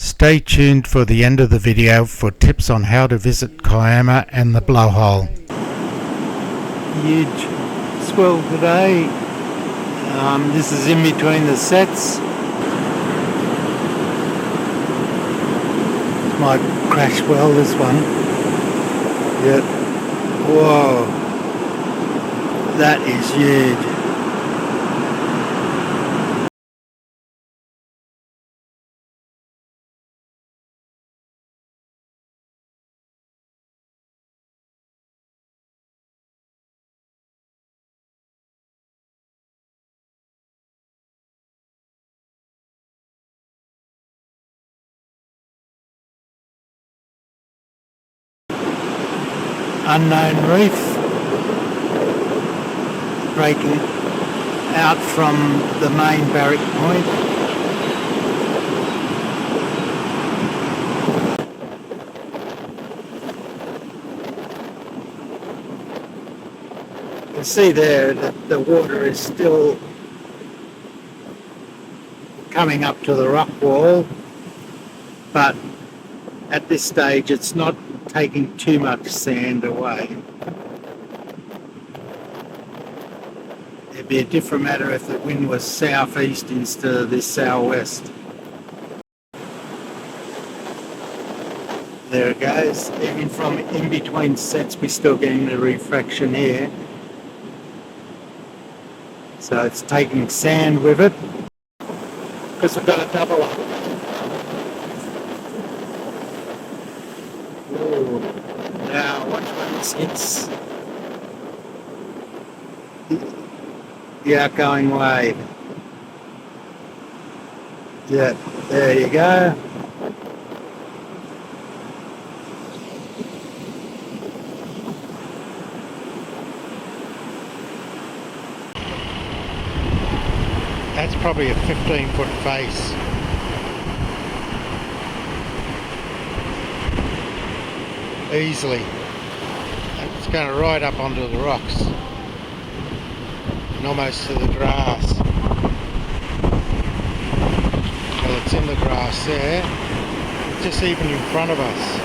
Stay tuned for the end of the video for tips on how to visit Kiama and the Blowhole. Huge swell today. This is in between the sets. Might crash well, this one. Yep. Whoa. That is huge. Unknown reef breaking out from the main barrack point. You can see there that the water is still coming up to the rock wall, but at this stage it's not taking too much sand away. It'd be a different matter if the wind was southeast instead of this southwest. There it goes. Even from in between sets we're still getting the refraction here. So it's taking sand with it because we've got a double up. Now watch when this hits the outgoing wave. Yeah, there you go. That's probably a 15-foot face. Easily. It's going right up onto the rocks and almost to the grass. Well, it's in the grass there, just even in front of us.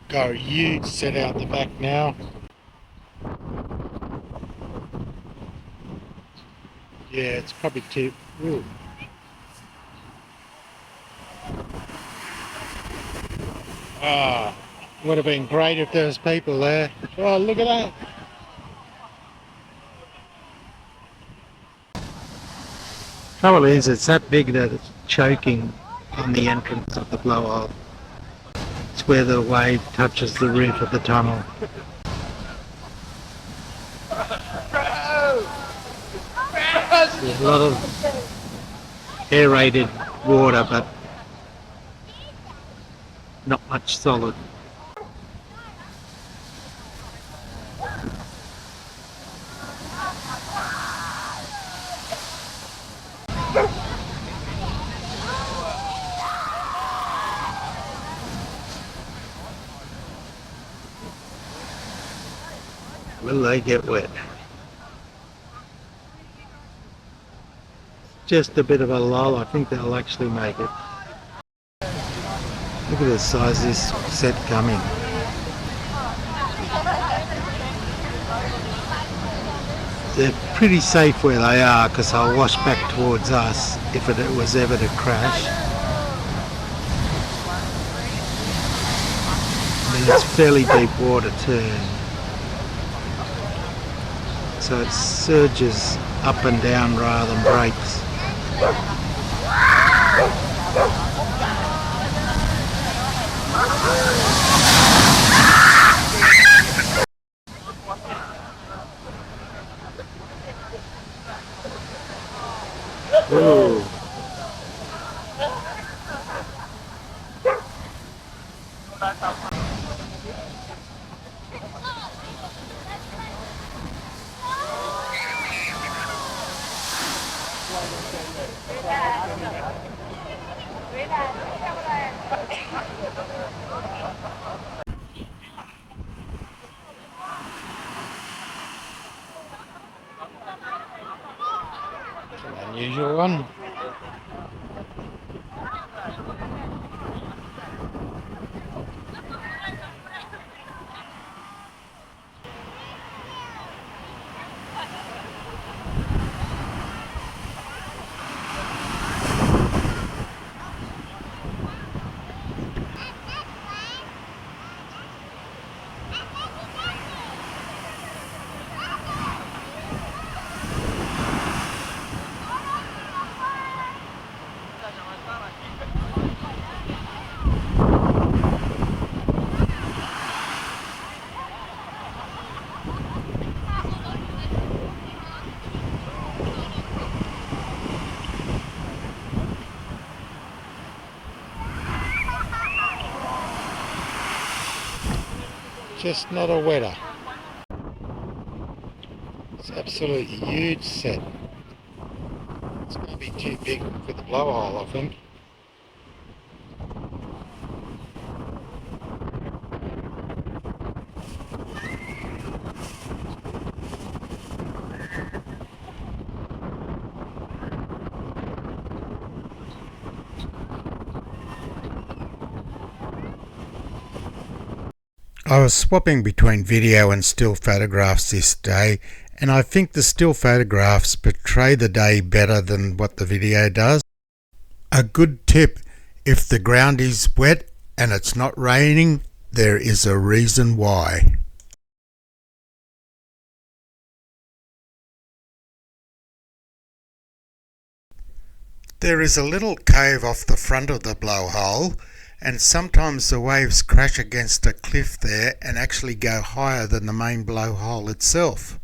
Got a huge set out the back now. Yeah, it's probably too... Ooh. Ah, would have been great if there was people there. Oh, look at that. Trouble is, it's that big that it's choking on the entrance of the blowhole. It's where the wave touches the roof of the tunnel. There's a lot of aerated water, but not much solid. Will they get wet? Just a bit of a lull. I think they'll actually make it. Look at the size of this set coming. They're pretty safe where they are because they'll wash back towards us if it was ever to crash. And it's fairly deep water too. So it surges up and down rather than breaks. Ooh. Unusual one. just not a wetter. It's absolutely huge set. It's going to be too big for the blowhole, I think. I was swapping between video and still photographs this day, and I think the still photographs portray the day better than what the video does. A good tip: if the ground is wet and it's not raining, there is a reason why. There is a little cave off the front of the blowhole, and sometimes the waves crash against a cliff there and actually go higher than the main blowhole itself.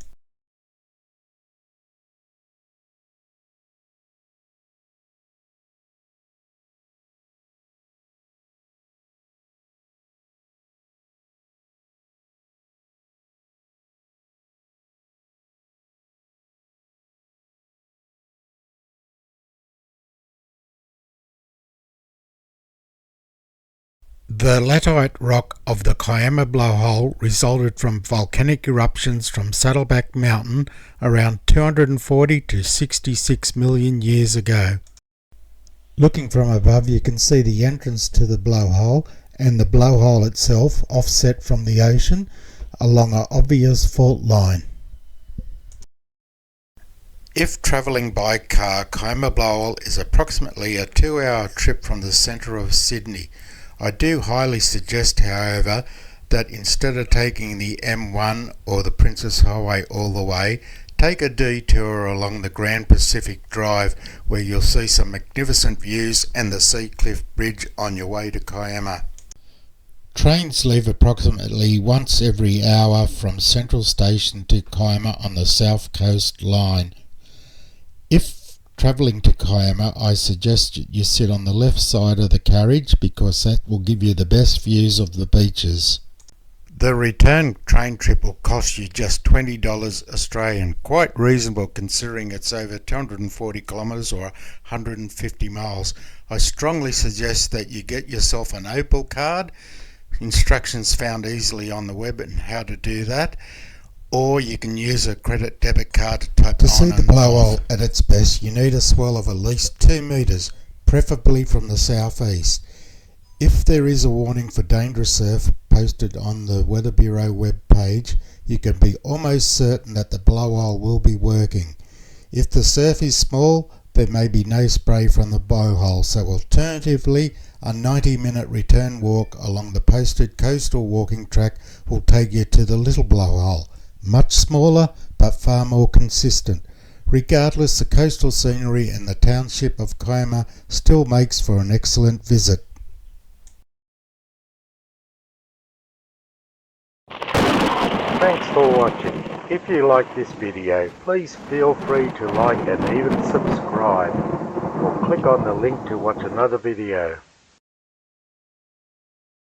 The latite rock of the Kiama Blowhole resulted from volcanic eruptions from Saddleback Mountain around 240 to 66 million years ago. Looking from above, you can see the entrance to the blowhole and the blowhole itself offset from the ocean along an obvious fault line. If travelling by car, Kiama Blowhole is approximately a 2-hour trip from the centre of Sydney. I do highly suggest, however, that instead of taking the M1 or the Princess Highway all the way, take a detour along the Grand Pacific Drive, where you'll see some magnificent views and the Sea Cliff Bridge on your way to Kiama. Trains leave approximately once every hour from Central Station to Kiama on the South Coast Line. If travelling to Kiama, I suggest you sit on the left side of the carriage because that will give you the best views of the beaches. The return train trip will cost you just $20 Australian, quite reasonable considering it's over 240 kilometres or 150 miles. I strongly suggest that you get yourself an Opal card, instructions found easily on the web and how to do that, or you can use a credit debit card to type To on see the and blowhole off. at its best, you need a swell of at least 2 metres, preferably from the southeast. If there is a warning for dangerous surf posted on the Weather Bureau web page, you can be almost certain that the blowhole will be working. If the surf is small, there may be no spray from the blowhole, so alternatively, a 90-minute return walk along the posted coastal walking track will take you to the little blowhole. Much smaller, but far more consistent. Regardless, the coastal scenery and the township of Kiama still makes for an excellent visit. Thanks for watching. If you like this video, please feel free to like and even subscribe, or click on the link to watch another video.